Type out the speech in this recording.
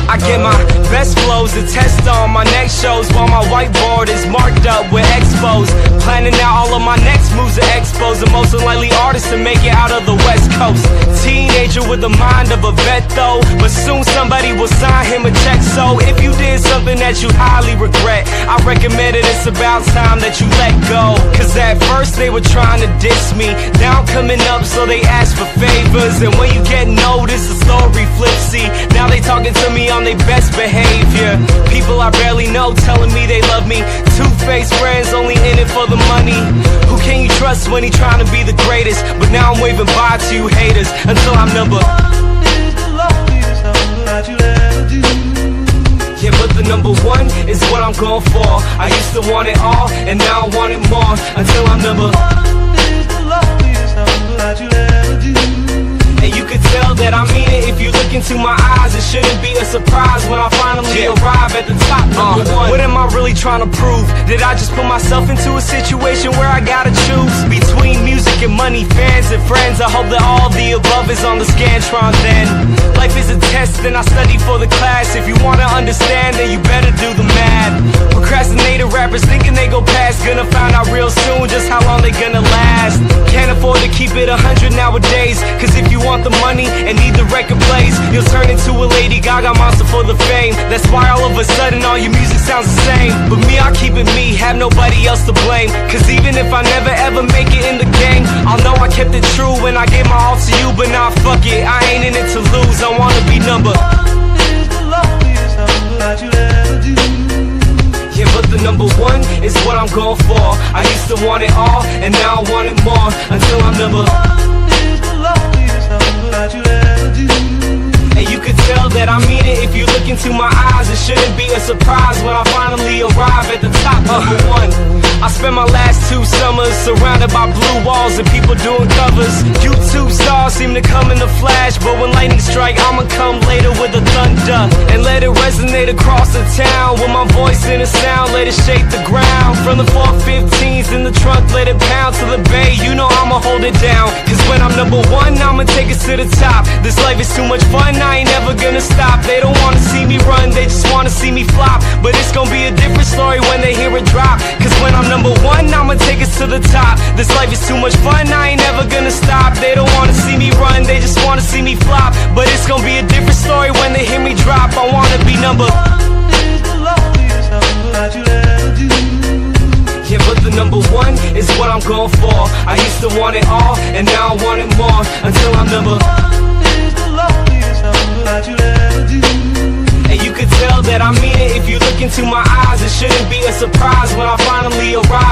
I get my best flows to test on my next shows, while my whiteboard is marked up with expos. Planning out all of my next moves to expose the most unlikely artists to make it out of the West Coast. Teenager with the mind of a vet though, but soon somebody will sign him a check. So if you did something that you highly regret, I recommend it, it's about time that you let go. Cause at first they were trying to diss me, now I'm coming up so they ask for favors. And when you get noticed, the story flips, see, now they talking to me on their best behavior. People I barely know telling me they love me, two-faced friends only in it for the money. Who can you trust when he trying to be the greatest? But now I'm waving bye to you haters, until I'm number one is the loneliest number that you'll ever do. Yeah, but the number one is what I'm going for. I used to want it all, and now I want it more, until I'm number one is the loneliest number that you'll ever do. And you can tell that I mean it if you look into my eyes. It shouldn't be a surprise when I finally arrive at the top, number one. What am I really trying to prove? Did I just put myself into a situation where I gotta choose between music and money, fans and friends? I hope that all the above is on the Scantron then. Life is a test and I study for the class. If you wanna understand, then you better do the math. Procrastinator rappers thinking they go past, gonna find out real soon just how long they gonna last. Can't afford to keep it 100 nowadays, cause if you want the money and need the record plays, you'll turn into a Lady Gaga monster for the fame. That's why all of a sudden all your music sounds the same. But me, I keep it me, have nobody else to blame. Cause even if I never ever make it in the game, I'll know I kept it true when I gave my all to you. But nah, fuck it, I ain't in it to lose, I wanna be number one is the loneliest number that you'll ever do. Yeah, but the number one is what I'm going for. I used to want it all, and now I want it more, until I'm number one is the loneliest number that you'll ever do. And you can tell that I mean it if you look into my eyes. It shouldn't be a surprise when I finally arrive at the top, number one. I spent my last 2 summers surrounded by blue walls and people doing covers. YouTube stars seem to come in a flash, but when lightning strike, I'ma come later with the thunder and let it resonate across the town. With my voice in a sound, let it shake the ground. From the 415s in the trunk, let it pound to the bay. You know I'ma hold it down, cause when I'm number one, I'ma take it to the top. This life is too much fun, I ain't never gonna stop. They don't wanna see me run, they just wanna see me flop. But it's gonna be a different story when they hear it drop. Cause when I'm number one, I'ma take it to the top. This life is too much fun, I ain't never gonna stop. They don't wanna see me run, they just wanna see me flop. But it's gonna be a different story when they hear me drop. I wanna be number one is the loneliest number that you'll ever do. Yeah, but the number one is what I'm going for. I used to want it all, and now I want it more, until I'm number one is the loneliest number that you'll ever do. And you can tell that I mean it if you look into my eyes. It shouldn't be a surprise when I finally arrive